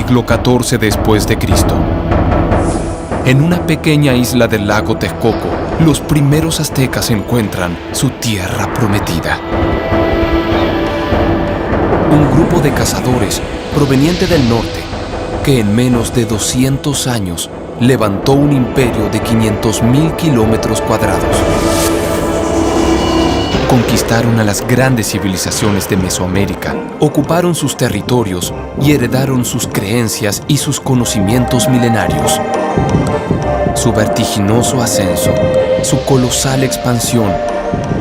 siglo XIV después de Cristo. En una pequeña isla del lago Texcoco, los primeros aztecas encuentran su tierra prometida. Un grupo de cazadores proveniente del norte, que en menos de 200 años levantó un imperio de 500.000 kilómetros cuadrados. Conquistaron a las grandes civilizaciones de Mesoamérica, ocuparon sus territorios y heredaron sus creencias y sus conocimientos milenarios. Su vertiginoso ascenso, su colosal expansión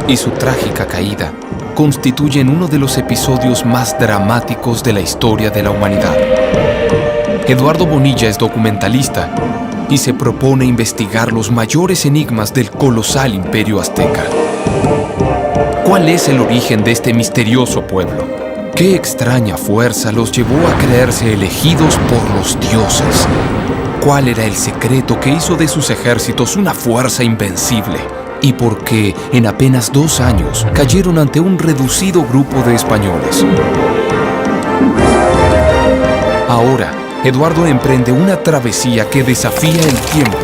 y su trágica caída constituyen uno de los episodios más dramáticos de la historia de la humanidad. Eduardo Bonilla es documentalista y se propone investigar los mayores enigmas del colosal imperio azteca. ¿Cuál es el origen de este misterioso pueblo? ¿Qué extraña fuerza los llevó a creerse elegidos por los dioses? ¿Cuál era el secreto que hizo de sus ejércitos una fuerza invencible? ¿Y por qué en apenas 2 años cayeron ante un reducido grupo de españoles? Ahora, Eduardo emprende una travesía que desafía el tiempo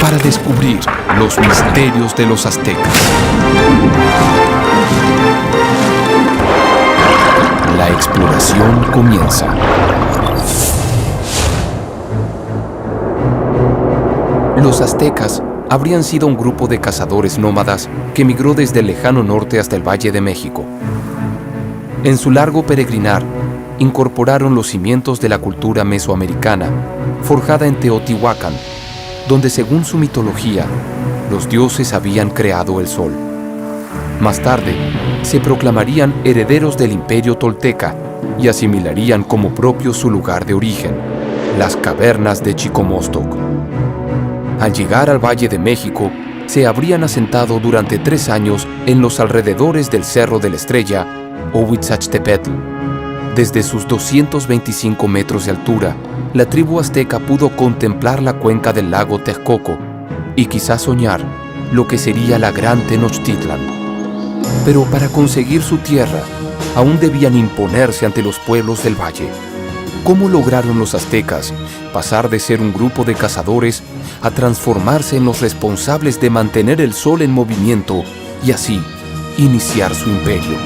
para descubrir los misterios de los aztecas. La exploración comienza. Los aztecas habrían sido un grupo de cazadores nómadas que migró desde el lejano norte hasta el Valle de México. En su largo peregrinar, incorporaron los cimientos de la cultura mesoamericana, forjada en Teotihuacán, donde según su mitología, los dioses habían creado el sol. Más tarde, se proclamarían herederos del imperio tolteca y asimilarían como propio su lugar de origen, las cavernas de Chicomostoc. Al llegar al Valle de México, se habrían asentado durante 3 años en los alrededores del Cerro de la Estrella o Huitzachtepetl. Desde sus 225 metros de altura, la tribu azteca pudo contemplar la cuenca del lago Texcoco y quizás soñar lo que sería la gran Tenochtitlan. Pero para conseguir su tierra, aún debían imponerse ante los pueblos del valle. ¿Cómo lograron los aztecas pasar de ser un grupo de cazadores a transformarse en los responsables de mantener el sol en movimiento y así iniciar su imperio?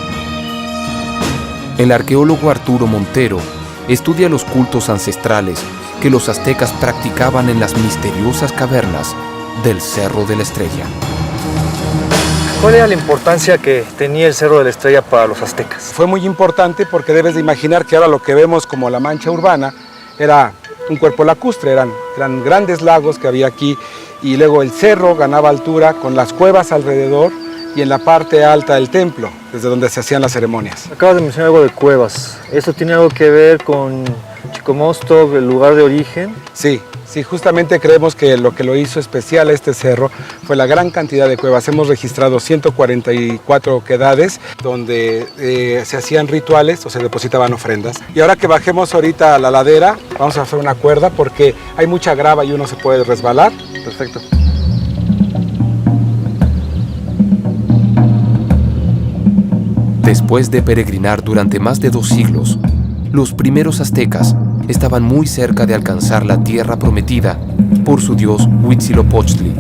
El arqueólogo Arturo Montero estudia los cultos ancestrales que los aztecas practicaban en las misteriosas cavernas del Cerro de la Estrella. ¿Cuál era la importancia que tenía el Cerro de la Estrella para los aztecas? Fue muy importante porque debes de imaginar que ahora lo que vemos como la mancha urbana era un cuerpo lacustre, eran grandes lagos que había aquí y luego el cerro ganaba altura con las cuevas alrededor y en la parte alta del templo, desde donde se hacían las ceremonias. Acabas de mencionar algo de cuevas. ¿Eso tiene algo que ver con Chicomostoc, el lugar de origen? Sí, justamente creemos que lo hizo especial a este cerro fue la gran cantidad de cuevas. Hemos registrado 144 oquedades donde se hacían rituales o se depositaban ofrendas. Y ahora que bajemos ahorita a la ladera, vamos a hacer una cuerda porque hay mucha grava y uno se puede resbalar. Perfecto. Después de peregrinar durante más de 2 siglos, los primeros aztecas estaban muy cerca de alcanzar la tierra prometida por su dios Huitzilopochtli.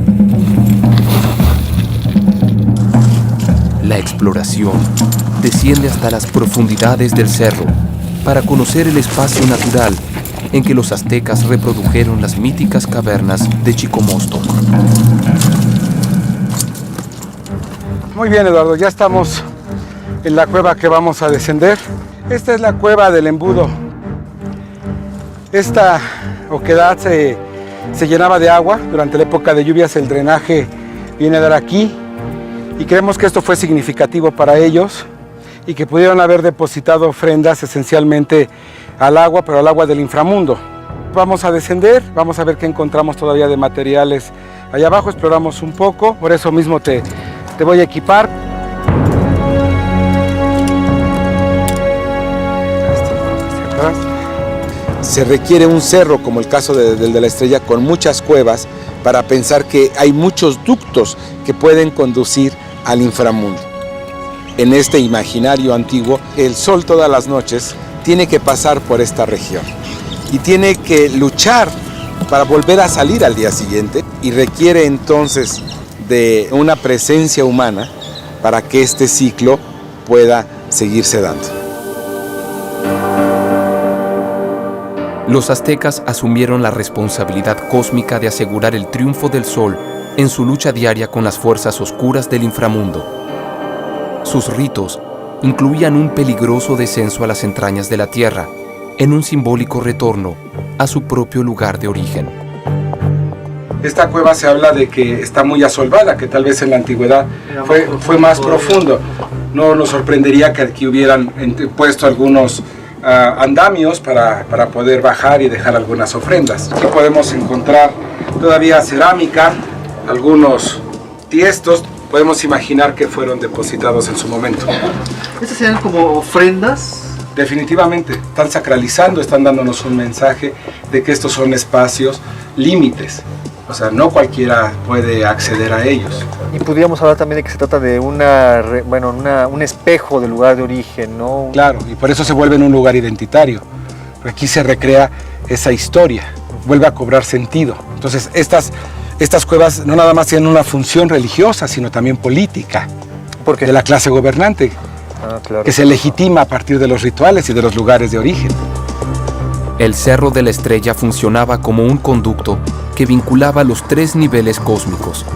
La exploración desciende hasta las profundidades del cerro para conocer el espacio natural en que los aztecas reprodujeron las míticas cavernas de Chicomostoc. Muy bien, Eduardo, ya estamos en la cueva que vamos a descender. Esta es la cueva del embudo. Esta oquedad se llenaba de agua. Durante la época de lluvias el drenaje viene a dar aquí y creemos que esto fue significativo para ellos y que pudieron haber depositado ofrendas esencialmente al agua, pero al agua del inframundo. Vamos a descender, vamos a ver qué encontramos todavía de materiales allá abajo, exploramos un poco, por eso mismo te voy a equipar. Se requiere un cerro, como el caso del de la Estrella, con muchas cuevas, para pensar que hay muchos ductos que pueden conducir al inframundo. En este imaginario antiguo, el sol todas las noches tiene que pasar por esta región. y tiene que luchar para volver a salir al día siguiente y requiere entonces de una presencia humana para que este ciclo pueda seguirse dando. Los aztecas asumieron la responsabilidad cósmica de asegurar el triunfo del sol en su lucha diaria con las fuerzas oscuras del inframundo. Sus ritos incluían un peligroso descenso a las entrañas de la tierra, en un simbólico retorno a su propio lugar de origen. Esta cueva se habla de que está muy asolvada, que tal vez en la antigüedad fue más profundo. No nos sorprendería que aquí hubieran puesto algunos andamios para poder bajar y dejar algunas ofrendas. Aquí podemos encontrar todavía cerámica, algunos tiestos. Podemos imaginar que fueron depositados en su momento. ¿Estas serían como ofrendas? Definitivamente, están sacralizando, están dándonos un mensaje de que estos son espacios límites. O sea, no cualquiera puede acceder a ellos. Y podríamos hablar también de que se trata de un espejo del lugar de origen, ¿no? Claro, y por eso se vuelve en un lugar identitario. Aquí se recrea esa historia, vuelve a cobrar sentido. Entonces, estas cuevas no nada más tienen una función religiosa, sino también política. ¿Por qué? De la clase gobernante, Claro. que se legitima a partir de los rituales y de los lugares de origen. El Cerro de la Estrella funcionaba como un conducto que vinculaba los tres niveles cósmicos: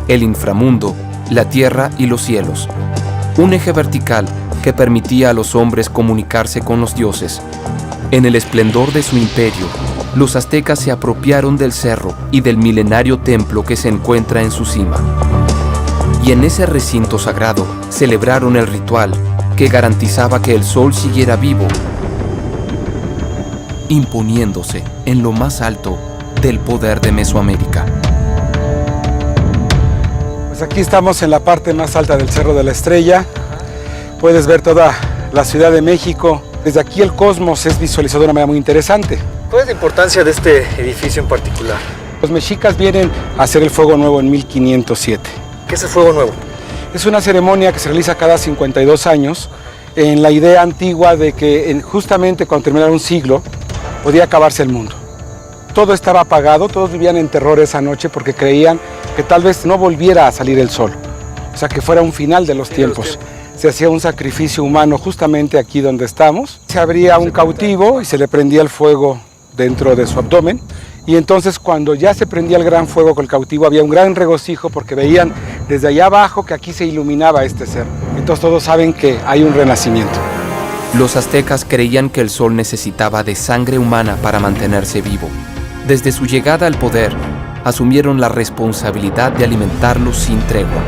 el inframundo, la tierra y los cielos. Un eje vertical que permitía a los hombres comunicarse con los dioses. En el esplendor de su imperio, los aztecas se apropiaron del cerro y del milenario templo que se encuentra en su cima. Y en ese recinto sagrado celebraron el ritual que garantizaba que el sol siguiera vivo, imponiéndose en lo más alto del poder de Mesoamérica. Pues aquí estamos en la parte más alta del Cerro de la Estrella. Puedes ver toda la Ciudad de México. Desde aquí el cosmos es visualizado de una manera muy interesante. ¿Cuál es la importancia de este edificio en particular? Los mexicas vienen a hacer el fuego nuevo en 1507. ¿Qué es el fuego nuevo? Es una ceremonia que se realiza cada 52 años en la idea antigua de que justamente cuando terminara un siglo podía acabarse el mundo. Todo estaba apagado, todos vivían en terror esa noche porque creían que tal vez no volviera a salir el sol, o sea, que fuera un final de los tiempos. Se hacía un sacrificio humano justamente aquí donde estamos. Se abría un cautivo y se le prendía el fuego dentro de su abdomen. Y entonces cuando ya se prendía el gran fuego con el cautivo había un gran regocijo porque veían desde allá abajo que aquí se iluminaba este cerro. Entonces todos saben que hay un renacimiento. Los aztecas creían que el sol necesitaba de sangre humana para mantenerse vivo. Desde su llegada al poder, asumieron la responsabilidad de alimentarlos sin tregua.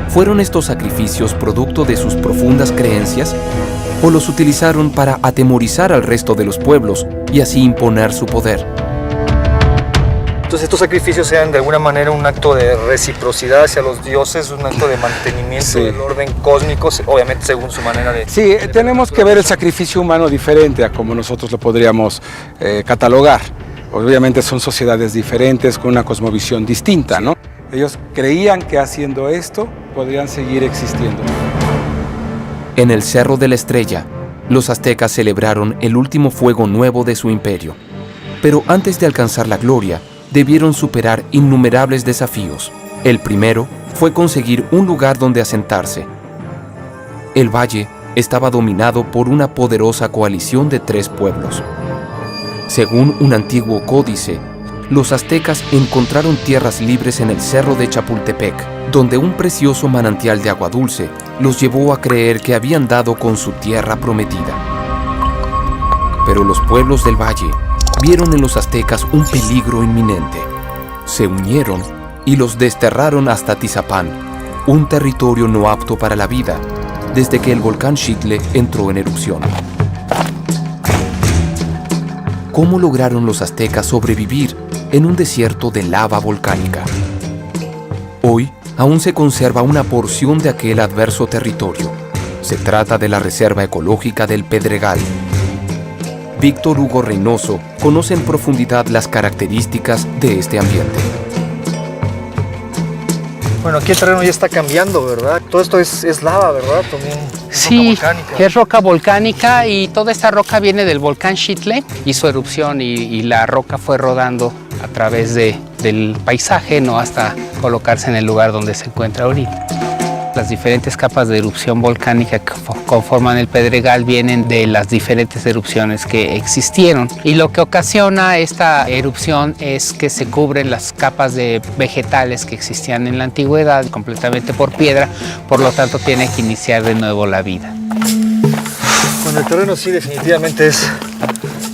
¿Fueron estos sacrificios producto de sus profundas creencias o los utilizaron para atemorizar al resto de los pueblos y así imponer su poder? Entonces estos sacrificios eran de alguna manera un acto de reciprocidad hacia los dioses, un acto de mantenimiento del orden cósmico, obviamente según su manera de... Sí, tenemos que ver el sacrificio humano diferente a como nosotros lo podríamos catalogar. Obviamente son sociedades diferentes con una cosmovisión distinta, ¿no? Ellos creían que haciendo esto podrían seguir existiendo. En el Cerro de la Estrella, los aztecas celebraron el último fuego nuevo de su imperio. Pero antes de alcanzar la gloria, debieron superar innumerables desafíos. El primero fue conseguir un lugar donde asentarse. El valle estaba dominado por una poderosa coalición de 3 pueblos. Según un antiguo códice, los aztecas encontraron tierras libres en el cerro de Chapultepec, donde un precioso manantial de agua dulce los llevó a creer que habían dado con su tierra prometida. Pero los pueblos del valle vieron en los aztecas un peligro inminente. Se unieron y los desterraron hasta Tizapán, un territorio no apto para la vida, desde que el volcán Xitle entró en erupción. ¿Cómo lograron los aztecas sobrevivir en un desierto de lava volcánica? Hoy aún se conserva una porción de aquel adverso territorio. Se trata de la Reserva Ecológica del Pedregal. Víctor Hugo Reynoso conoce en profundidad las características de este ambiente. Bueno, aquí el terreno ya está cambiando, ¿verdad? Todo esto es lava, ¿verdad? También Sí, roca volcánica. es roca volcánica y toda esta roca viene del volcán Xitle, hizo erupción y la roca fue rodando a través del paisaje, ¿no? Hasta colocarse en el lugar donde se encuentra ahorita. Las diferentes capas de erupción volcánica que conforman el Pedregal vienen de las diferentes erupciones que existieron. Y lo que ocasiona esta erupción es que se cubren las capas de vegetales que existían en la antigüedad completamente por piedra, por lo tanto tiene que iniciar de nuevo la vida. Bueno, el terreno sí definitivamente es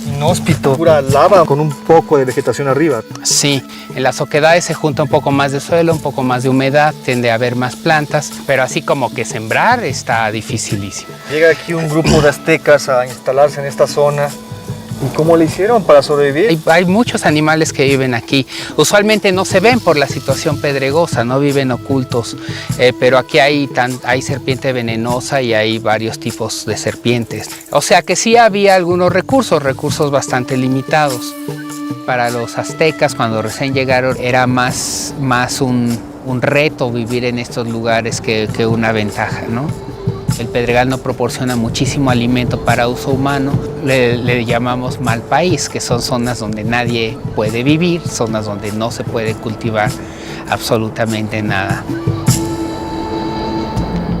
inhóspito, pura lava con un poco de vegetación arriba. Sí, en las oquedades se junta un poco más de suelo, un poco más de humedad, tiende a haber más plantas, pero así como que sembrar está dificilísimo. Llega aquí un grupo de aztecas a instalarse en esta zona. ¿Y cómo le hicieron para sobrevivir? Hay muchos animales que viven aquí. Usualmente no se ven por la situación pedregosa, no viven ocultos, pero aquí hay serpiente venenosa y hay varios tipos de serpientes. O sea que sí había algunos recursos bastante limitados. Para los aztecas, cuando recién llegaron, era más un reto vivir en estos lugares que una ventaja, ¿no? El Pedregal no proporciona muchísimo alimento para uso humano, le llamamos mal país, que son zonas donde nadie puede vivir, zonas donde no se puede cultivar absolutamente nada.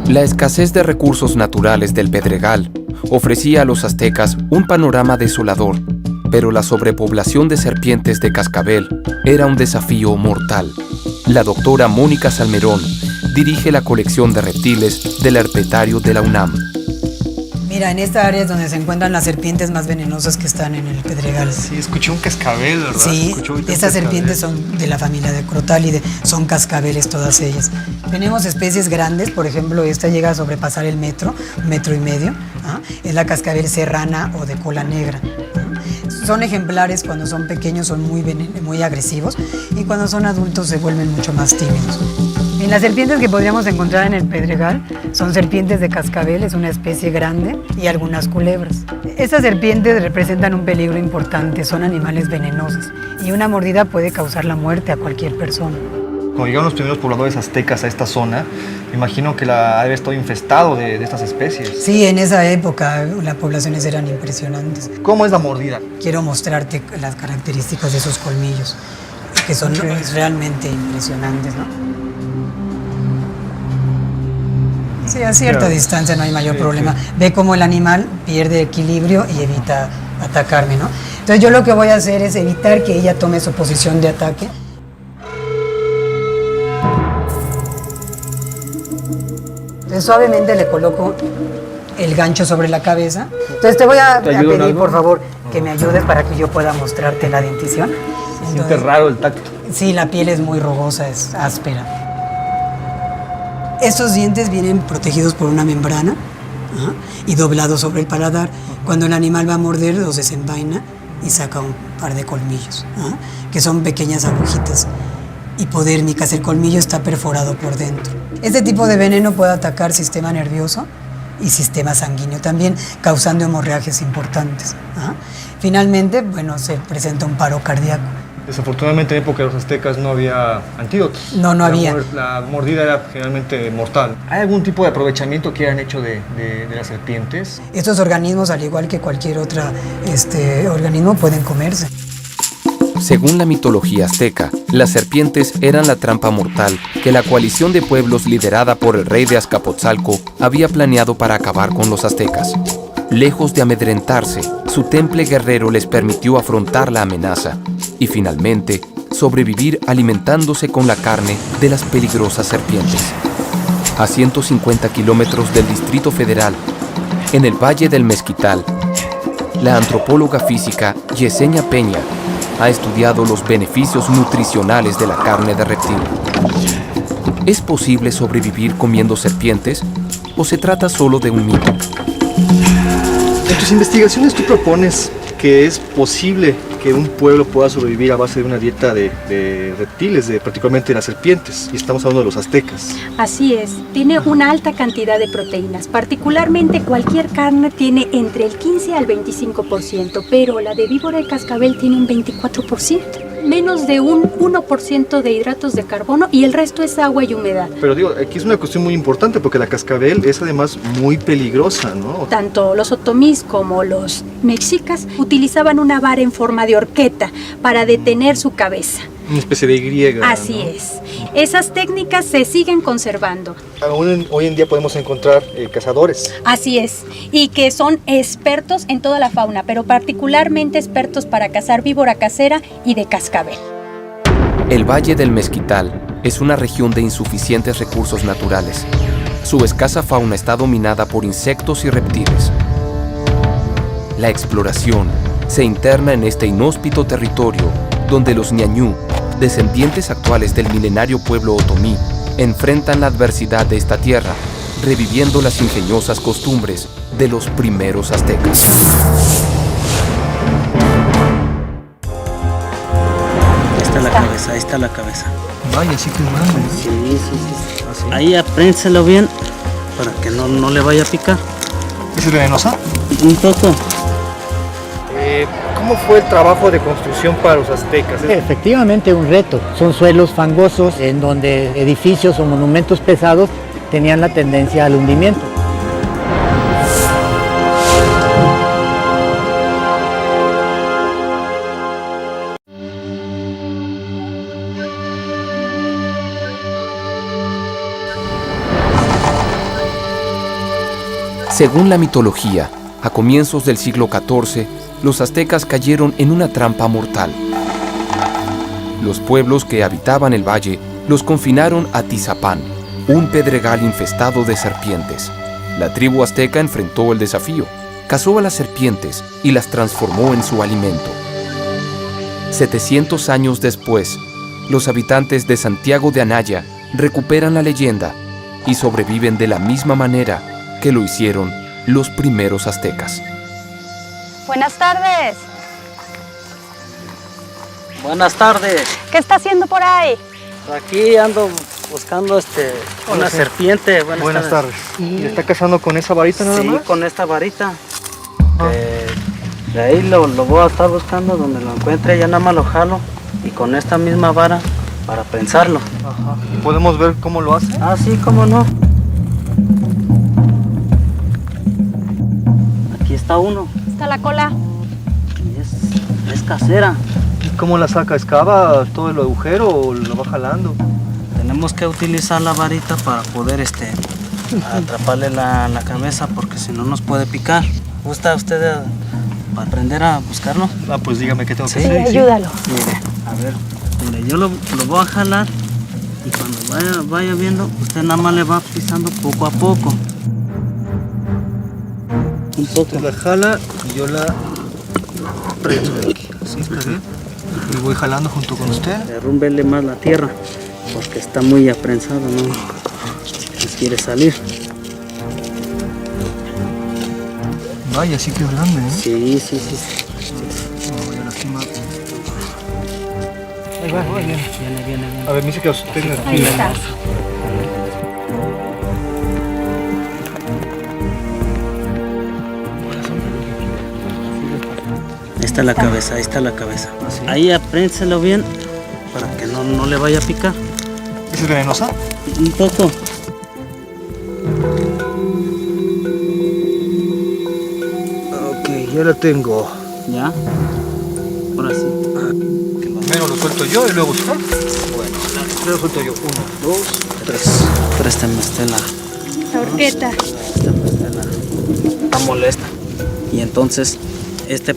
La escasez de recursos naturales del Pedregal ofrecía a los aztecas un panorama desolador, pero la sobrepoblación de serpientes de cascabel era un desafío mortal. La doctora Mónica Salmerón dirige la colección de reptiles del herpetario de la UNAM. Mira, en esta área es donde se encuentran las serpientes más venenosas que están en el Pedregal. Sí, escuché un cascabel, ¿verdad? Sí, estas serpientes son de la familia de Crotálide, son cascabeles todas ellas. Tenemos especies grandes, por ejemplo, esta llega a sobrepasar el metro y medio. Es la cascabel serrana o de cola negra. Son ejemplares, cuando son pequeños son muy agresivos y cuando son adultos se vuelven mucho más tímidos. En las serpientes que podríamos encontrar en el Pedregal son serpientes de cascabel, es una especie grande, y algunas culebras. Estas serpientes representan un peligro importante, son animales venenosos y una mordida puede causar la muerte a cualquier persona. Cuando llegaron los primeros pobladores aztecas a esta zona, me imagino que ha de haber estado infestado de estas especies. Sí, en esa época las poblaciones eran impresionantes. ¿Cómo es la mordida? Quiero mostrarte las características de esos colmillos, que son realmente impresionantes, ¿no? Sí, a cierta distancia no hay mayor problema. Ve cómo el animal pierde equilibrio y evita atacarme, ¿no? Entonces yo lo que voy a hacer es evitar que ella tome su posición de ataque. Entonces suavemente le coloco el gancho sobre la cabeza. Entonces te voy a pedir, por favor, que me ayudes para que yo pueda mostrarte la dentición. Se siente raro el tacto. Sí, la piel es muy rugosa, es áspera. Estos dientes vienen protegidos por una membrana y doblados sobre el paladar. Cuando el animal va a morder, los desenvaina y saca un par de colmillos, que son pequeñas agujitas hipodérmicas. El colmillo está perforado por dentro. Este tipo de veneno puede atacar sistema nervioso y sistema sanguíneo también, causando hemorragias importantes. Finalmente, bueno, se presenta un paro cardíaco. Desafortunadamente en época de los aztecas no había antídotos. No había. La mordida era generalmente mortal. ¿Hay algún tipo de aprovechamiento que hayan hecho de las serpientes? Estos organismos, al igual que cualquier otro organismo, pueden comerse. Según la mitología azteca, las serpientes eran la trampa mortal que la coalición de pueblos liderada por el rey de Azcapotzalco había planeado para acabar con los aztecas. Lejos de amedrentarse, su temple guerrero les permitió afrontar la amenaza y finalmente sobrevivir alimentándose con la carne de las peligrosas serpientes. A 150 kilómetros del Distrito Federal, en el Valle del Mezquital, la antropóloga física Yesenia Peña ha estudiado los beneficios nutricionales de la carne de reptil. ¿Es posible sobrevivir comiendo serpientes o se trata solo de un mito? En tus investigaciones tú propones que es posible que un pueblo pueda sobrevivir a base de una dieta de reptiles, particularmente de las serpientes, y estamos hablando de los aztecas. Así es, tiene una alta cantidad de proteínas, particularmente cualquier carne tiene entre el 15 al 25%, pero la de víbora y cascabel tiene un 24%. menos de un 1% de hidratos de carbono y el resto es agua y humedad. Pero digo, aquí es una cuestión muy importante porque la cascabel es además muy peligrosa, ¿no? Tanto los otomís como los mexicas utilizaban una vara en forma de horqueta para detener su cabeza. Una especie de Y. Así ¿no? es. Esas técnicas se siguen conservando. Aún hoy en día podemos encontrar cazadores. Así es. Y que son expertos en toda la fauna, pero particularmente expertos para cazar víbora casera y de cascabel. El Valle del Mezquital es una región de insuficientes recursos naturales. Su escasa fauna está dominada por insectos y reptiles. La exploración se interna en este inhóspito territorio donde los ñañú, descendientes actuales del milenario pueblo otomí, enfrentan la adversidad de esta tierra, reviviendo las ingeniosas costumbres de los primeros aztecas. Ahí está la cabeza. Vaya, sí que es grande. Sí. ¿Ah, sí? Ahí aprénselo bien para que no le vaya a picar. ¿Es venenosa? Un poco. ¿Cómo fue el trabajo de construcción para los aztecas? Efectivamente un reto. Son suelos fangosos en donde edificios o monumentos pesados tenían la tendencia al hundimiento. Según la mitología, a comienzos del siglo XIV, los aztecas cayeron en una trampa mortal. Los pueblos que habitaban el valle los confinaron a Tizapán, un pedregal infestado de serpientes. La tribu azteca enfrentó el desafío, cazó a las serpientes y las transformó en su alimento. 700 años después, los habitantes de Santiago de Anaya recuperan la leyenda y sobreviven de la misma manera que lo hicieron los primeros aztecas. Buenas tardes. Buenas tardes. ¿Qué está haciendo por ahí? Aquí ando buscando una serpiente. Buenas tardes. ¿Y está cazando con esa varita nada Sí, más? con esta varita. De ahí lo voy a estar buscando, donde lo encuentre, ya nada más lo jalo y con esta misma vara para prensarlo. Ajá. ¿Podemos ver cómo lo hace? Ah, sí, cómo no. Aquí está uno. Está la cola. Y es casera. ¿Y cómo la saca? ¿Excava todo el agujero o lo va jalando? Tenemos que utilizar la varita para poder atraparle la cabeza, porque si no nos puede picar. ¿Gusta usted aprender a buscarlo? Ah, pues dígame qué tengo que Sí, hacer. Ayúdalo. Mire, a ver, mire, yo lo voy a jalar y cuando vaya viendo, usted nada más le va pisando poco a poco. Un poco. Usted la jala y yo la prenso de aquí. ¿Sí está bien? Y voy jalando junto con usted. Derrúmbele más la tierra, porque está muy aprensado, ¿no? Pues quiere salir. Vaya, sí que es grande, ¿eh? Sí. No voy a lastimar. Ahí va, viene. A ver, me dice que usted me Ahí está. Ahí está la cabeza. Ahí aprénselo bien para que no le vaya a picar. ¿Es venenosa? Un poco. Ok, ya la tengo. ¿Ya? Ahora sí. Primero lo suelto yo y luego usted. Bueno, primero lo suelto yo. 1, 2, 3. Préstame usted La horqueta. Está molesta. Y entonces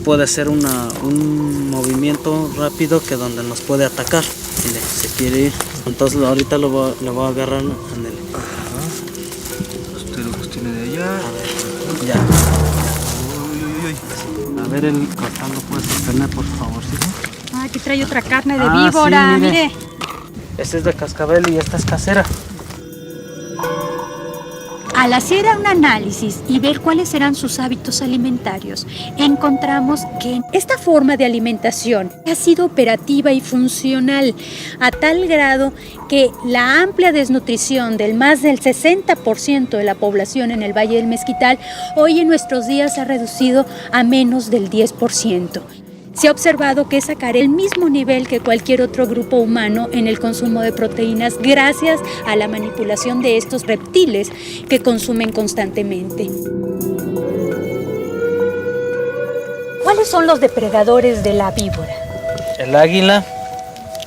puede ser un movimiento rápido que donde nos puede atacar. Mire, se quiere ir. Entonces ahorita lo voy a agarrar. Ándele. Usted lo sostiene de allá. A ver, ya. A ver, el costal lo puede sostener, por favor, ¿sí? Ah, aquí trae otra carne de Ah, víbora, sí, mire. mire. Este es de cascabel y esta es casera. Al hacer un análisis y ver cuáles serán sus hábitos alimentarios, encontramos que esta forma de alimentación ha sido operativa y funcional a tal grado que la amplia desnutrición del más del 60% de la población en el Valle del Mezquital hoy en nuestros días ha reducido a menos del 10%. Se ha observado que sacar el mismo nivel que cualquier otro grupo humano en el consumo de proteínas gracias a la manipulación de estos reptiles que consumen constantemente. ¿Cuáles son los depredadores de la víbora? El águila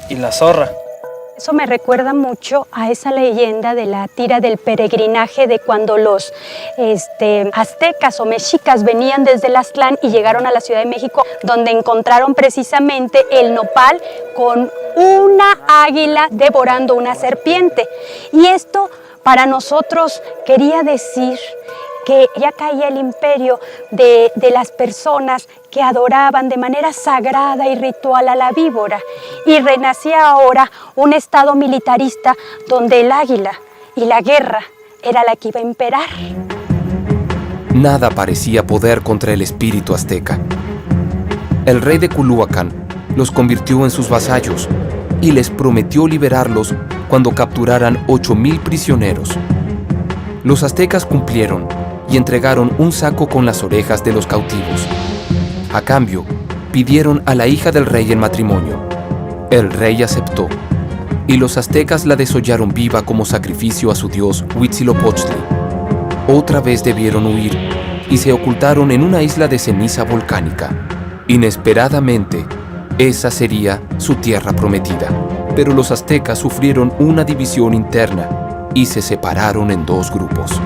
y la zorra. Eso me recuerda mucho a esa leyenda de la tira del peregrinaje de cuando los aztecas o mexicas venían desde el Aztlán y llegaron a la Ciudad de México, donde encontraron precisamente el nopal con una águila devorando una serpiente. Y esto para nosotros quería decir que ya caía el imperio de las personas que adoraban de manera sagrada y ritual a la víbora, y renacía ahora un estado militarista donde el águila y la guerra era la que iba a imperar. Nada parecía poder contra el espíritu azteca. El rey de Culhuacán los convirtió en sus vasallos y les prometió liberarlos cuando capturaran 8,000 prisioneros. Los aztecas cumplieron y entregaron un saco con las orejas de los cautivos. A cambio, pidieron a la hija del rey en matrimonio. El rey aceptó, y los aztecas la desollaron viva como sacrificio a su dios Huitzilopochtli. Otra vez debieron huir y se ocultaron en una isla de ceniza volcánica. Inesperadamente, esa sería su tierra prometida. Pero los aztecas sufrieron una división interna y se separaron en 2 grupos.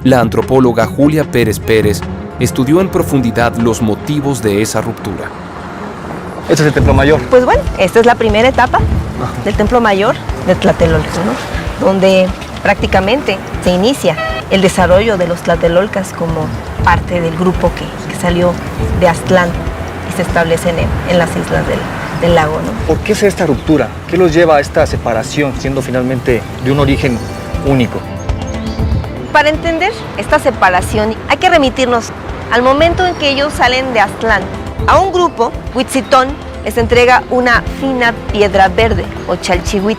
La antropóloga Julia Pérez Pérez estudió en profundidad los motivos de esa ruptura. Este es el Templo Mayor. Pues bueno, esta es la primera etapa del Templo Mayor de Tlatelolco, ¿no? Donde prácticamente se inicia el desarrollo de los tlatelolcas como parte del grupo que salió de Aztlán y se establecen en las islas del lago, ¿no? ¿Por qué es esta ruptura? ¿Qué los lleva a esta separación, siendo finalmente de un origen único? Para entender esta separación hay que remitirnos al momento en que ellos salen de Aztlán. A un grupo, Huitzitón, les entrega una fina piedra verde o chalchihuit.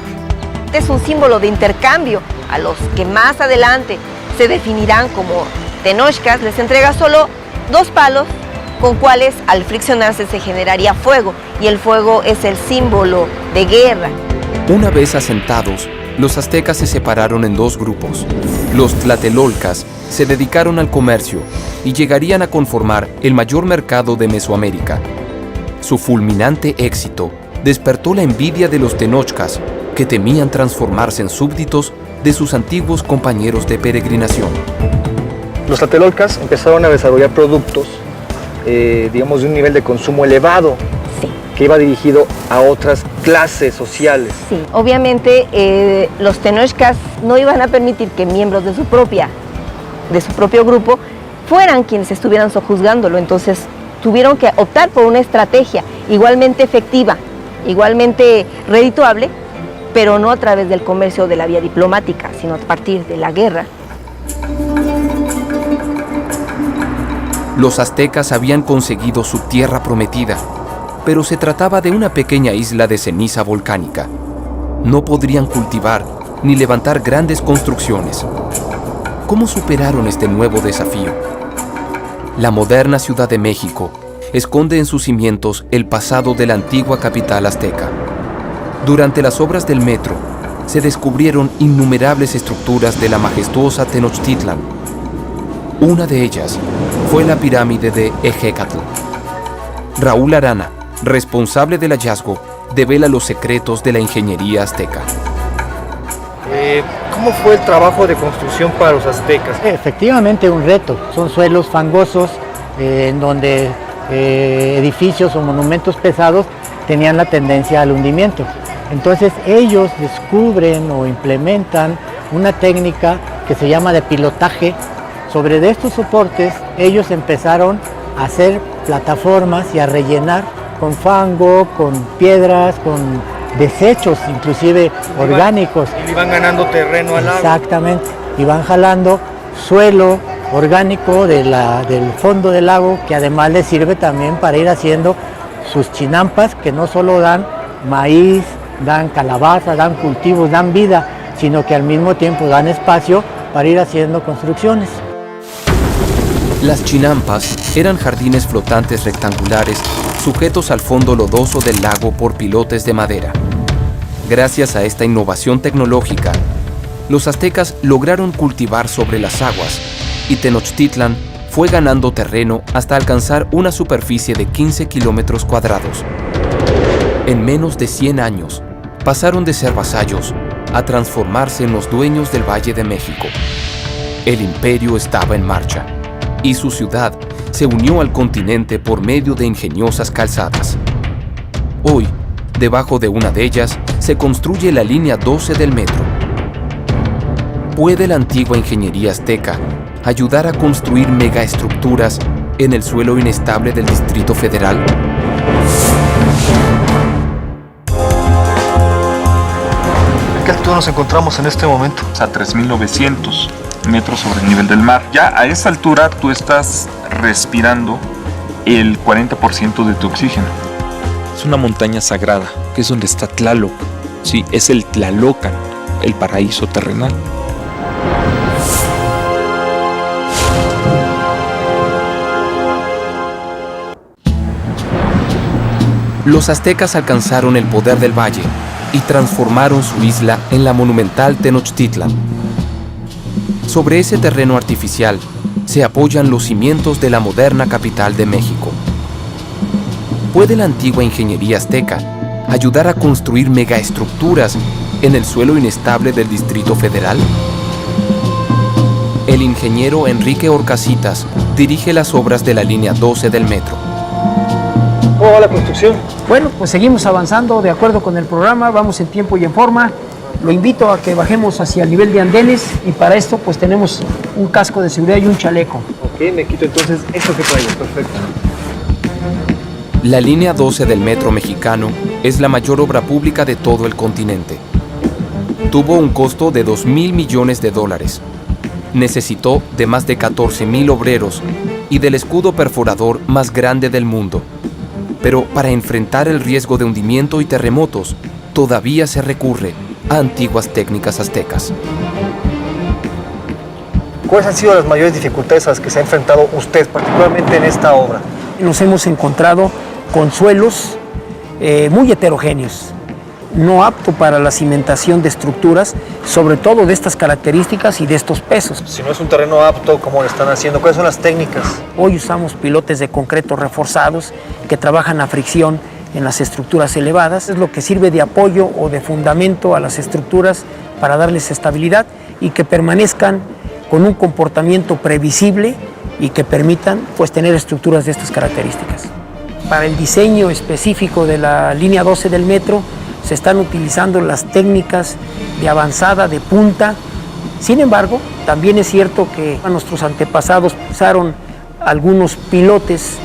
Este es un símbolo de intercambio. A los que más adelante se definirán como tenochcas, les entrega solo 2 palos con cuales al friccionarse se generaría fuego, y el fuego es el símbolo de guerra. Una vez asentados, los aztecas se separaron en 2 grupos. Los tlatelolcas se dedicaron al comercio y llegarían a conformar el mayor mercado de Mesoamérica. Su fulminante éxito despertó la envidia de los tenochcas, que temían transformarse en súbditos de sus antiguos compañeros de peregrinación. Los tlatelolcas empezaron a desarrollar productos, digamos, de un nivel de consumo elevado, Sí. que iba dirigido a otras clases sociales. Sí, obviamente los tenochcas no iban a permitir que miembros de su propio grupo fueran quienes estuvieran sojuzgándolo, entonces tuvieron que optar por una estrategia igualmente efectiva, igualmente redituable, pero no a través del comercio de la vía diplomática, sino a partir de la guerra. Los aztecas habían conseguido su tierra prometida, pero se trataba de una pequeña isla de ceniza volcánica. No podrían cultivar ni levantar grandes construcciones. ¿Cómo superaron este nuevo desafío? La moderna Ciudad de México esconde en sus cimientos el pasado de la antigua capital azteca. Durante las obras del metro, se descubrieron innumerables estructuras de la majestuosa Tenochtitlan. Una de ellas fue la pirámide de Ejecatl. Raúl Arana, responsable del hallazgo, devela los secretos de la ingeniería azteca. ¿Cómo fue el trabajo de construcción para los aztecas? Efectivamente un reto, son suelos fangosos en donde edificios o monumentos pesados tenían la tendencia al hundimiento. Entonces ellos descubren o implementan una técnica que se llama de pilotaje. Sobre de estos soportes ellos empezaron a hacer plataformas y a rellenar con fango, con piedras, con desechos inclusive orgánicos. Y van ganando terreno al lago. Exactamente, y van jalando suelo orgánico del fondo del lago, que además les sirve también para ir haciendo sus chinampas, que no solo dan maíz, dan calabaza, dan cultivos, dan vida, sino que al mismo tiempo dan espacio para ir haciendo construcciones. Las chinampas eran jardines flotantes rectangulares sujetos al fondo lodoso del lago por pilotes de madera. Gracias a esta innovación tecnológica, los aztecas lograron cultivar sobre las aguas y Tenochtitlan fue ganando terreno hasta alcanzar una superficie de 15 kilómetros cuadrados. En menos de 100 años, pasaron de ser vasallos a transformarse en los dueños del Valle de México. El imperio estaba en marcha y su ciudad se unió al continente por medio de ingeniosas calzadas. Hoy, debajo de una de ellas, se construye la línea 12 del metro. ¿Puede la antigua ingeniería azteca ayudar a construir megaestructuras en el suelo inestable del Distrito Federal? ¿En qué altura nos encontramos en este momento? A 3.900 metros sobre el nivel del mar. Ya a esa altura tú estás respirando el 40% de tu oxígeno. Es una montaña sagrada, que es donde está Tlaloc. Sí, es el Tlalocan, el paraíso terrenal. Los aztecas alcanzaron el poder del valle y transformaron su isla en la monumental Tenochtitlan. Sobre ese terreno artificial se apoyan los cimientos de la moderna capital de México. ¿Puede la antigua ingeniería azteca ayudar a construir megaestructuras en el suelo inestable del Distrito Federal? El ingeniero Enrique Orcasitas dirige las obras de la línea 12 del metro. ¿Cómo va la construcción? Bueno, pues seguimos avanzando de acuerdo con el programa, vamos en tiempo y en forma. Lo invito a que bajemos hacia el nivel de andenes y para esto pues tenemos un casco de seguridad y un chaleco. Ok, me quito entonces esto que traigo, perfecto. La línea 12 del metro mexicano es la mayor obra pública de todo el continente. Tuvo un costo de $2,000 millones. Necesitó de más de 14,000 obreros y del escudo perforador más grande del mundo. Pero para enfrentar el riesgo de hundimiento y terremotos, todavía se recurre a antiguas técnicas aztecas. ¿Cuáles han sido las mayores dificultades a las que se ha enfrentado usted, particularmente en esta obra? Nos hemos encontrado con suelos muy heterogéneos, no apto para la cimentación de estructuras, sobre todo de estas características y de estos pesos. Si no es un terreno apto, ¿cómo lo están haciendo? ¿Cuáles son las técnicas? Hoy usamos pilotes de concreto reforzados que trabajan a fricción en las estructuras elevadas. Es lo que sirve de apoyo o de fundamento a las estructuras para darles estabilidad y que permanezcan con un comportamiento previsible y que permitan pues, tener estructuras de estas características. Para el diseño específico de la línea 12 del metro se están utilizando las técnicas de avanzada, de punta. Sin embargo, también es cierto que nuestros antepasados usaron algunos pilotes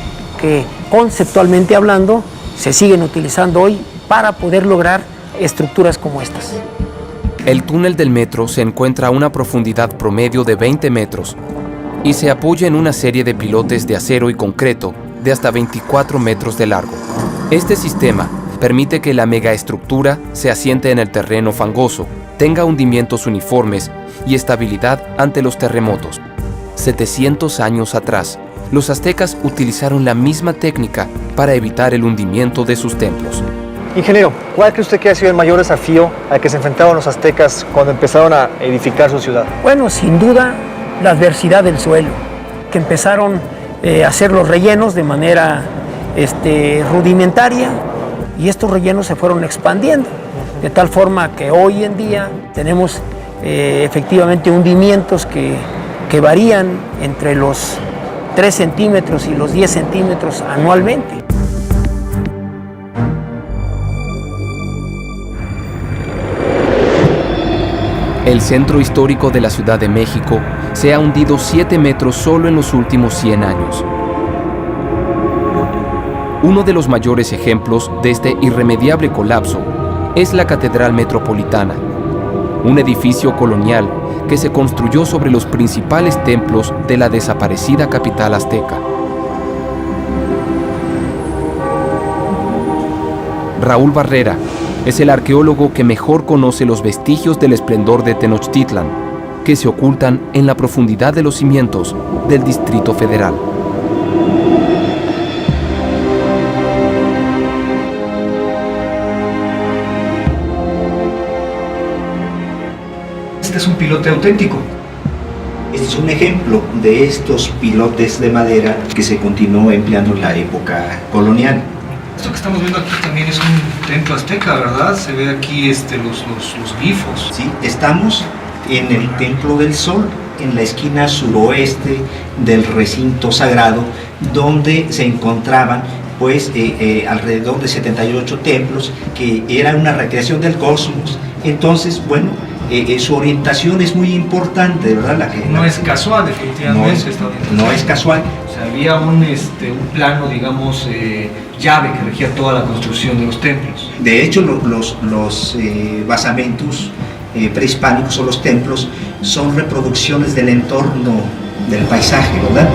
que conceptualmente hablando se siguen utilizando hoy para poder lograr estructuras como estas. El túnel del metro se encuentra a una profundidad promedio de 20 metros y se apoya en una serie de pilotes de acero y concreto de hasta 24 metros de largo. Este sistema permite que la megaestructura se asiente en el terreno fangoso, tenga hundimientos uniformes y estabilidad ante los terremotos. 700 años atrás, los aztecas utilizaron la misma técnica para evitar el hundimiento de sus templos. Ingeniero, ¿cuál cree usted que ha sido el mayor desafío al que se enfrentaron los aztecas cuando empezaron a edificar su ciudad? Bueno, sin duda, la adversidad del suelo, que empezaron a hacer los rellenos de manera rudimentaria y estos rellenos se fueron expandiendo, de tal forma que hoy en día tenemos efectivamente hundimientos que varían entre los 3 centímetros y los 10 centímetros anualmente. El centro histórico de la Ciudad de México se ha hundido 7 metros solo en los últimos 100 años. Uno de los mayores ejemplos de este irremediable colapso es la Catedral Metropolitana, un edificio colonial que se construyó sobre los principales templos de la desaparecida capital azteca. Raúl Barrera es el arqueólogo que mejor conoce los vestigios del esplendor de Tenochtitlan que se ocultan en la profundidad de los cimientos del Distrito Federal. Este es un pilote auténtico. Este es un ejemplo de estos pilotes de madera que se continuó empleando en la época colonial. Esto que estamos viendo aquí también es un templo azteca, ¿verdad? Se ve aquí los glifos. Sí, estamos en el Templo del Sol, en la esquina suroeste del recinto sagrado, donde se encontraban pues alrededor de 78 templos, que era una recreación del cosmos. Entonces, bueno, su orientación es muy importante, ¿verdad? No es casual, definitivamente. No es casual. O sea, había un plano, digamos, llave que regía toda la construcción de los templos. De hecho, los basamentos prehispánicos o los templos son reproducciones del entorno del paisaje, ¿verdad?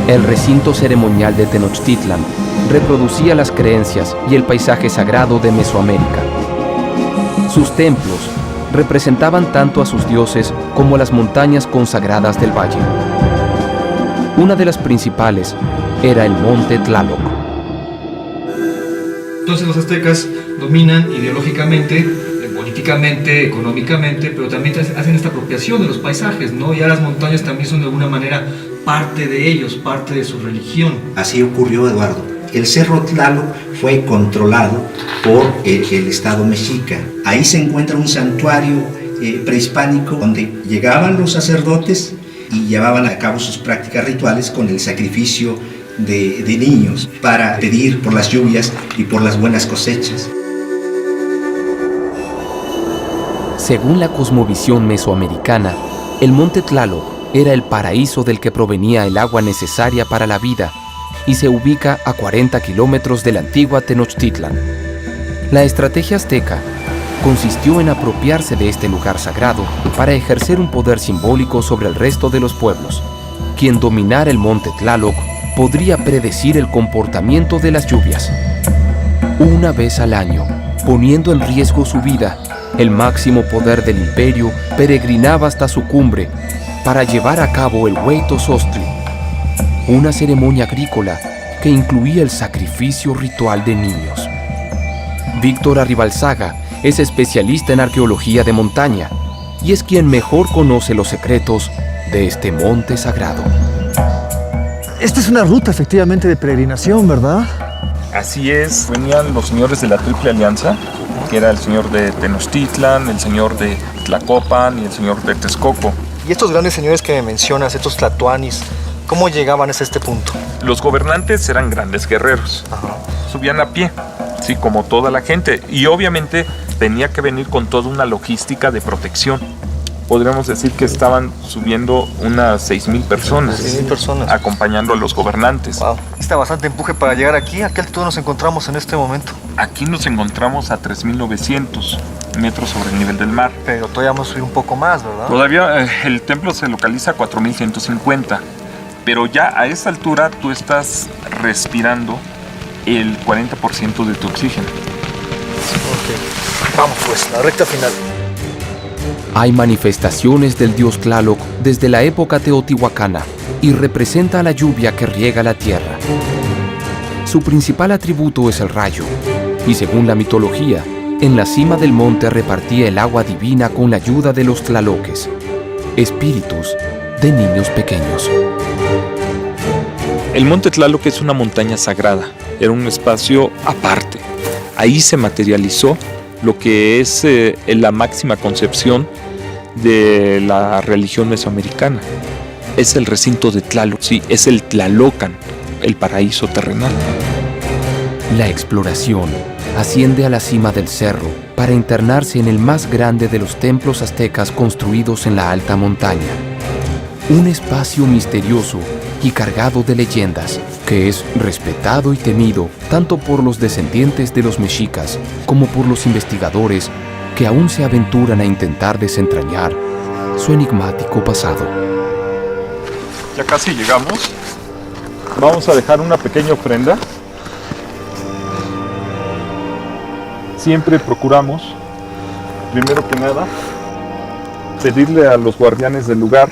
El recinto ceremonial de Tenochtitlan reproducía las creencias y el paisaje sagrado de Mesoamérica. Sus templos representaban tanto a sus dioses como a las montañas consagradas del valle. Una de las principales era el Monte Tlaloc. Entonces los aztecas dominan ideológicamente, políticamente, económicamente, pero también hacen esta apropiación de los paisajes, ¿no? Ya las montañas también son de alguna manera parte de ellos, parte de su religión. Así ocurrió, Eduardo. El Cerro Tlaloc fue controlado por el Estado mexica. Ahí se encuentra un santuario prehispánico donde llegaban los sacerdotes y llevaban a cabo sus prácticas rituales con el sacrificio de niños para pedir por las lluvias y por las buenas cosechas. Según la cosmovisión mesoamericana, el Monte Tlaloc era el paraíso del que provenía el agua necesaria para la vida y se ubica a 40 kilómetros de la antigua Tenochtitlan. La estrategia azteca consistió en apropiarse de este lugar sagrado para ejercer un poder simbólico sobre el resto de los pueblos. Quien dominara el Monte Tlaloc podría predecir el comportamiento de las lluvias. Una vez al año, poniendo en riesgo su vida, el máximo poder del imperio peregrinaba hasta su cumbre para llevar a cabo el Hueytozostli, una ceremonia agrícola que incluía el sacrificio ritual de niños. Víctor Arribalzaga es especialista en arqueología de montaña y es quien mejor conoce los secretos de este monte sagrado. Esta es una ruta efectivamente de peregrinación, ¿verdad? Así es, venían los señores de la Triple Alianza, que era el señor de Tenochtitlan, el señor de Tlacopan y el señor de Texcoco. Y estos grandes señores que me mencionas, estos tlatoanis, ¿cómo llegaban hasta este punto? Los gobernantes eran grandes guerreros. Subían a pie, sí, como toda la gente. Y obviamente tenía que venir con toda una logística de protección. Podríamos decir que estaban subiendo unas 6,000 personas. 6,000 personas. Acompañando a los gobernantes. Wow. Está bastante empuje para llegar aquí. ¿A qué altitud nos encontramos en este momento? Aquí nos encontramos a 3,900 metros sobre el nivel del mar. Pero todavía vamos a subir un poco más, ¿verdad? Todavía el templo se localiza a 4,150. Pero ya a esa altura tú estás respirando el 40% de tu oxígeno. Ok. Vamos pues, la recta final. Hay manifestaciones del dios Tlaloc desde la época teotihuacana y representa la lluvia que riega la tierra. Su principal atributo es el rayo, y según la mitología, en la cima del monte repartía el agua divina con la ayuda de los tlaloques, espíritus de niños pequeños. El Monte Tlaloc es una montaña sagrada, era un espacio aparte. Ahí se materializó lo que es la máxima concepción de la religión mesoamericana. Es el recinto de Tlaloc, sí, es el Tlalocan, el paraíso terrenal. La exploración asciende a la cima del cerro para internarse en el más grande de los templos aztecas construidos en la alta montaña. Un espacio misterioso y cargado de leyendas, que es respetado y temido tanto por los descendientes de los mexicas como por los investigadores que aún se aventuran a intentar desentrañar su enigmático pasado. Ya casi llegamos. Vamos a dejar una pequeña ofrenda. Siempre procuramos, primero que nada, pedirle a los guardianes del lugar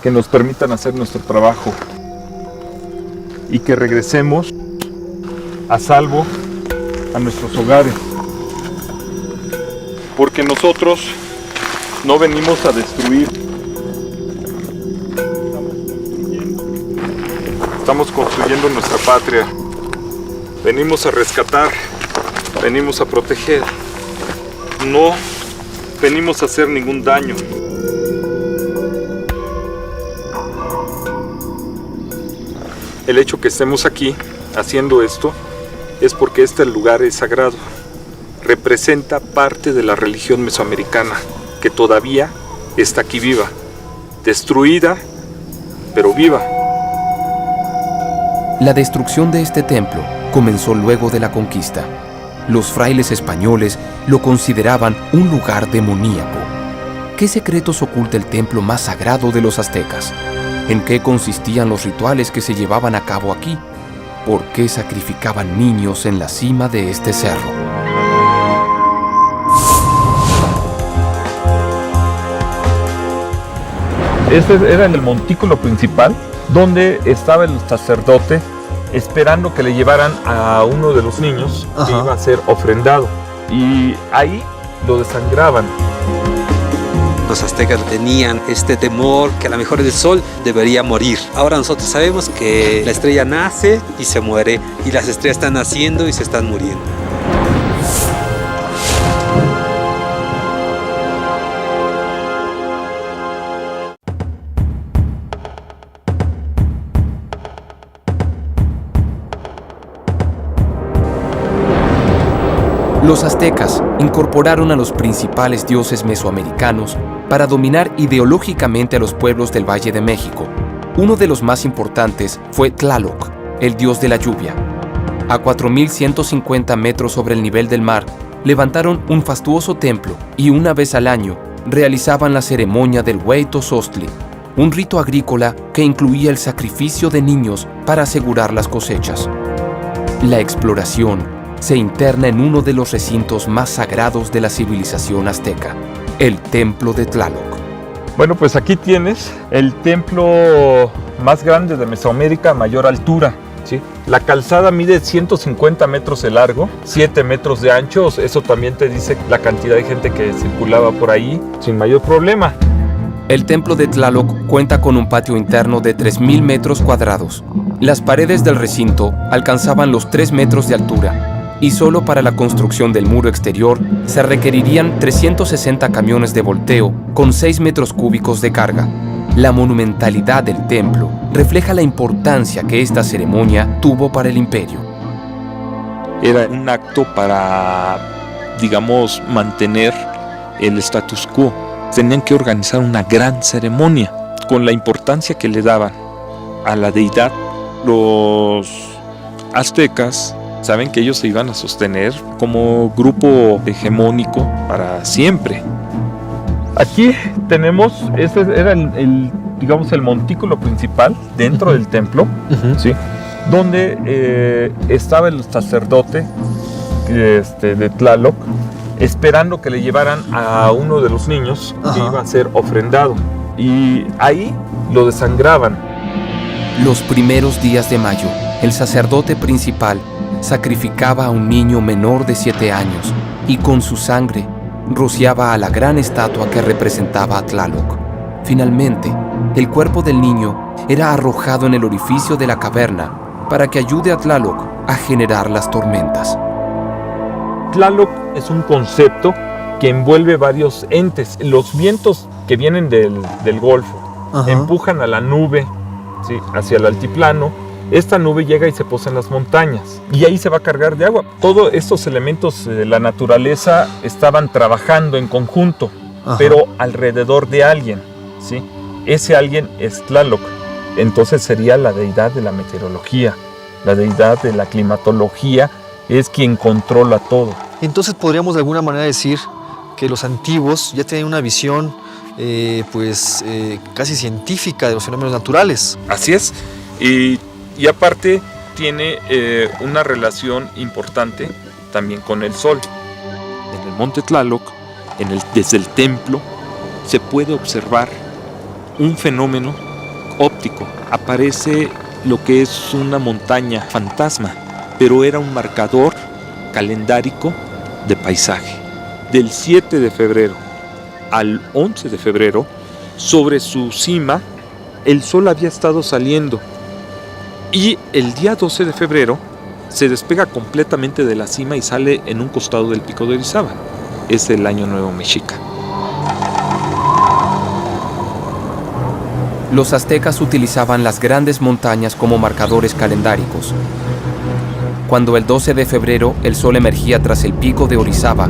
que nos permitan hacer nuestro trabajo y que regresemos a salvo a nuestros hogares. Porque nosotros no venimos a destruir. Estamos construyendo nuestra patria. Venimos a rescatar, venimos a proteger. No venimos a hacer ningún daño. El hecho que estemos aquí haciendo esto es porque este lugar es sagrado. Representa parte de la religión mesoamericana que todavía está aquí viva, destruida, pero viva. La destrucción de este templo comenzó luego de la conquista. Los frailes españoles lo consideraban un lugar demoníaco. ¿Qué secretos oculta el templo más sagrado de los aztecas? ¿En qué consistían los rituales que se llevaban a cabo aquí? ¿Por qué sacrificaban niños en la cima de este cerro? Este era el montículo principal, donde estaba el sacerdote esperando que le llevaran a uno de los niños que iba a ser ofrendado. Y ahí lo desangraban. Los aztecas tenían este temor que a lo mejor el sol debería morir. Ahora nosotros sabemos que la estrella nace y se muere, y las estrellas están naciendo y se están muriendo. Los aztecas incorporaron a los principales dioses mesoamericanos para dominar ideológicamente a los pueblos del Valle de México. Uno de los más importantes fue Tlaloc, el dios de la lluvia. A 4.150 metros sobre el nivel del mar, levantaron un fastuoso templo y una vez al año realizaban la ceremonia del Hueytozostli, un rito agrícola que incluía el sacrificio de niños para asegurar las cosechas. La exploración se interna en uno de los recintos más sagrados de la civilización azteca, el Templo de Tlaloc. Bueno, pues aquí tienes el templo más grande de Mesoamérica a mayor altura, ¿sí? La calzada mide 150 metros de largo, 7 metros de ancho. Eso también te dice la cantidad de gente que circulaba por ahí sin mayor problema. El Templo de Tlaloc cuenta con un patio interno de 3.000 metros cuadrados. Las paredes del recinto alcanzaban los 3 metros de altura, y solo para la construcción del muro exterior se requerirían 360 camiones de volteo con 6 metros cúbicos de carga. La monumentalidad del templo refleja la importancia que esta ceremonia tuvo para el imperio. Era un acto para, digamos, mantener el status quo. Tenían que organizar una gran ceremonia con la importancia que le daban a la deidad. Los aztecas saben que ellos se iban a sostener como grupo hegemónico para siempre. Aquí tenemos, este era digamos, el montículo principal dentro del templo, ¿sí? Donde estaba el sacerdote de Tlaloc esperando que le llevaran a uno de los niños que iba a ser ofrendado. Y ahí lo desangraban. Los primeros días de mayo, el sacerdote principal sacrificaba a un niño menor de 7 años y con su sangre rociaba a la gran estatua que representaba a Tlaloc. Finalmente, el cuerpo del niño era arrojado en el orificio de la caverna para que ayude a Tlaloc a generar las tormentas. Tlaloc es un concepto que envuelve varios entes. Los vientos que vienen del Golfo empujan a la nube, ¿sí?, hacia el altiplano. Esta nube llega y se posa en las montañas y ahí se va a cargar de agua. Todos estos elementos de la naturaleza estaban trabajando en conjunto, pero alrededor de alguien, ¿sí? Ese alguien es Tlaloc. Entonces sería la deidad de la meteorología, la deidad de la climatología, es quien controla todo. Entonces podríamos de alguna manera decir que los antiguos ya tenían una visión casi científica de los fenómenos naturales. Así es. Y aparte tiene una relación importante también con el sol. En el monte Tlaloc, desde el templo, se puede observar un fenómeno óptico. Aparece lo que es una montaña fantasma, pero era un marcador calendárico de paisaje. Del 7 de febrero al 11 de febrero, sobre su cima, el sol había estado saliendo. Y el día 12 de febrero se despega completamente de la cima y sale en un costado del pico de Orizaba. Es el Año Nuevo Mexica. Los aztecas utilizaban las grandes montañas como marcadores calendáricos. Cuando el 12 de febrero el sol emergía tras el pico de Orizaba,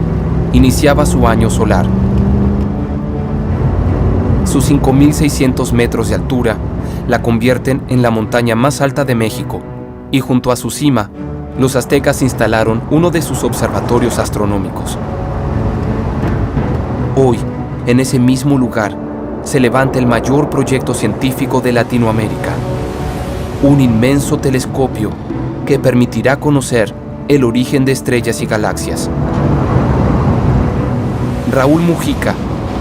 iniciaba su año solar. Sus 5.600 metros de altura la convierten en la montaña más alta de México, y junto a su cima, los aztecas instalaron uno de sus observatorios astronómicos. Hoy, en ese mismo lugar, se levanta el mayor proyecto científico de Latinoamérica, un inmenso telescopio que permitirá conocer el origen de estrellas y galaxias. Raúl Mujica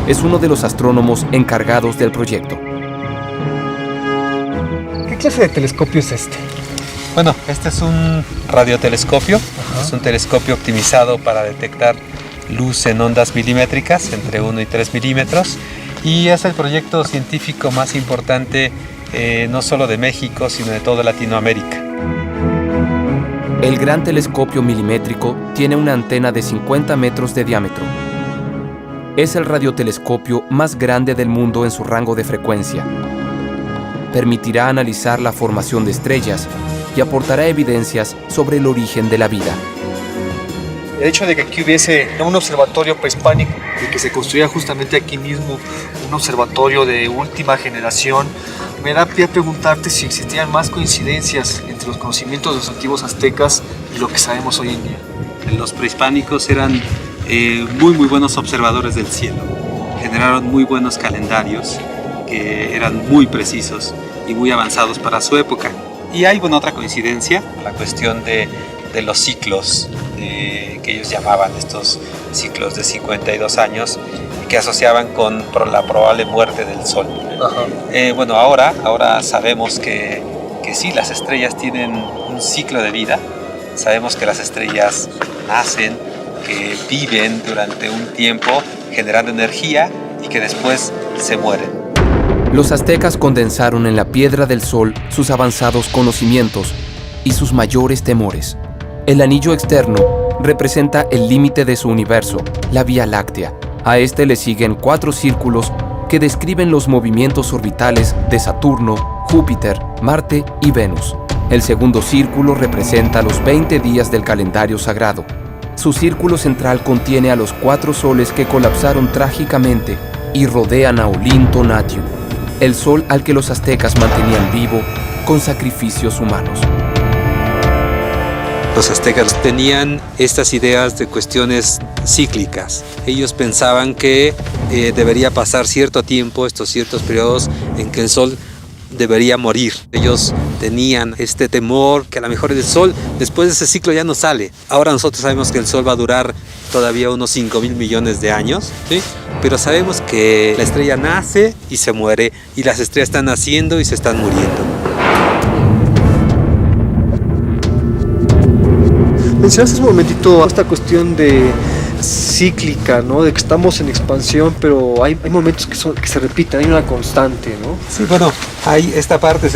es uno de los astrónomos encargados del proyecto. ¿Qué clase de telescopio es este? Bueno, este es un radiotelescopio. Es un telescopio optimizado para detectar luz en ondas milimétricas, entre 1 y 3 milímetros. Y es el proyecto científico más importante no solo de México, sino de toda Latinoamérica. El gran telescopio milimétrico tiene una antena de 50 metros de diámetro. Es el radiotelescopio más grande del mundo en su rango de frecuencia. Permitirá analizar la formación de estrellas y aportará evidencias sobre el origen de la vida. El hecho de que aquí hubiese un observatorio prehispánico, de que se construya justamente aquí mismo un observatorio de última generación, me da pie a preguntarte si existían más coincidencias entre los conocimientos de los antiguos aztecas y lo que sabemos hoy en día. Los prehispánicos eran muy buenos observadores del cielo. Generaron muy buenos calendarios que eran muy precisos y muy avanzados para su época. Y hay otra coincidencia, la cuestión de los ciclos que ellos llamaban estos ciclos de 52 años que asociaban con la probable muerte del sol. Ahora sabemos que sí, las estrellas tienen un ciclo de vida. Sabemos que las estrellas nacen, que viven durante un tiempo generando energía y que después se mueren. Los aztecas condensaron en la piedra del sol sus avanzados conocimientos y sus mayores temores. El anillo externo representa el límite de su universo, la Vía Láctea. A este le siguen 4 círculos que describen los movimientos orbitales de Saturno, Júpiter, Marte y Venus. El segundo círculo representa los 20 días del calendario sagrado. Su círculo central contiene a los 4 soles que colapsaron trágicamente y rodean a Olinto Natium, el sol al que los aztecas mantenían vivo con sacrificios humanos. Los aztecas tenían estas ideas de cuestiones cíclicas. Ellos pensaban que debería pasar cierto tiempo, estos ciertos periodos en que el sol debería morir. Ellos tenían este temor que a lo mejor el sol después de ese ciclo ya no sale. Ahora nosotros sabemos que el sol va a durar todavía unos 5.000 millones de años, ¿sí? Pero sabemos que la estrella nace y se muere, y las estrellas están naciendo y se están muriendo. Mencionaste un momentito esta cuestión de cíclica, ¿no? De que estamos en expansión, pero hay momentos que se repiten, hay una constante, ¿no? Sí, hay esta parte,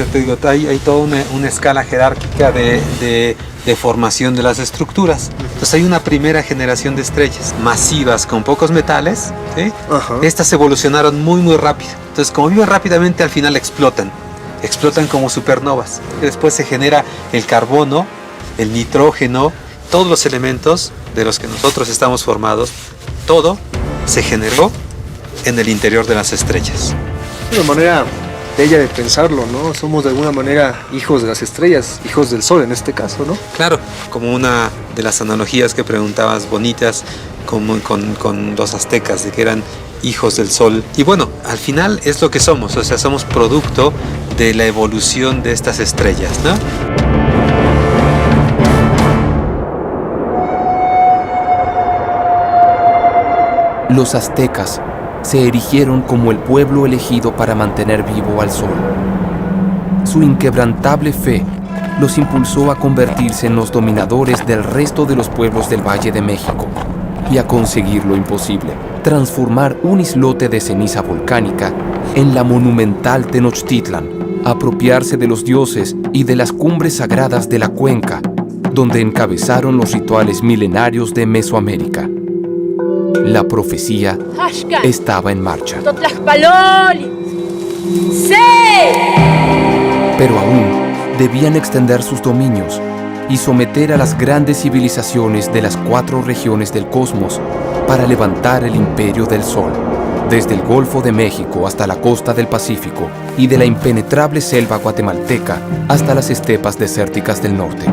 hay toda una escala jerárquica de formación de las estructuras. Entonces hay una primera generación de estrellas masivas con pocos metales, ¿sí? Estas evolucionaron muy rápido. Entonces, como viven rápidamente, al final explotan como supernovas. Después se genera el carbono, el nitrógeno, todos los elementos de los que nosotros estamos formados, todo se generó en el interior de las estrellas. Es una manera bella de pensarlo, ¿no? Somos de alguna manera hijos de las estrellas, hijos del sol en este caso, ¿no? Claro, como una de las analogías que preguntabas bonitas con los aztecas, de que eran hijos del sol. Y bueno, al final es lo que somos, o sea, somos producto de la evolución de estas estrellas, ¿no? Los aztecas se erigieron como el pueblo elegido para mantener vivo al sol. Su inquebrantable fe los impulsó a convertirse en los dominadores del resto de los pueblos del Valle de México y a conseguir lo imposible, transformar un islote de ceniza volcánica en la monumental Tenochtitlan, apropiarse de los dioses y de las cumbres sagradas de la cuenca, donde encabezaron los rituales milenarios de Mesoamérica. La profecía estaba en marcha. Pero aún debían extender sus dominios y someter a las grandes civilizaciones de las 4 regiones del cosmos para levantar el imperio del Sol, desde el Golfo de México hasta la costa del Pacífico y de la impenetrable selva guatemalteca hasta las estepas desérticas del norte.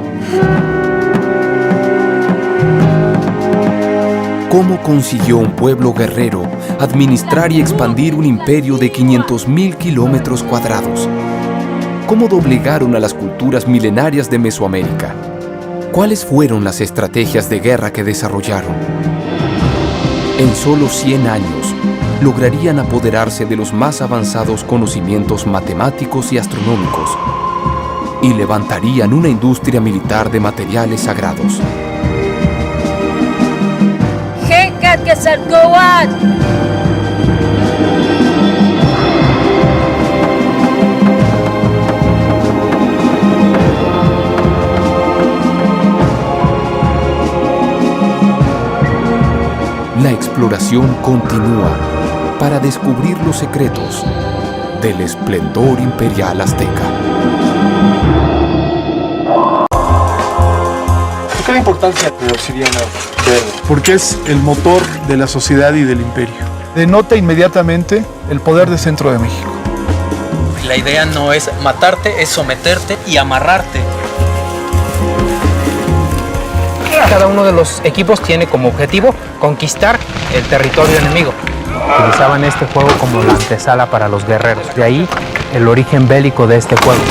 ¿Cómo consiguió un pueblo guerrero administrar y expandir un imperio de 500,000 kilómetros cuadrados? ¿Cómo doblegaron a las culturas milenarias de Mesoamérica? ¿Cuáles fueron las estrategias de guerra que desarrollaron? En solo 100 años, lograrían apoderarse de los más avanzados conocimientos matemáticos y astronómicos y levantarían una industria militar de materiales sagrados. La exploración continúa para descubrir los secretos del esplendor imperial azteca. ¿Por qué la importancia de obsidiana verde? Porque es el motor de la sociedad y del imperio. Denota inmediatamente el poder del centro de México. La idea no es matarte, es someterte y amarrarte. Cada uno de los equipos tiene como objetivo conquistar el territorio enemigo. Utilizaban este juego como la antesala para los guerreros. De ahí el origen bélico de este juego.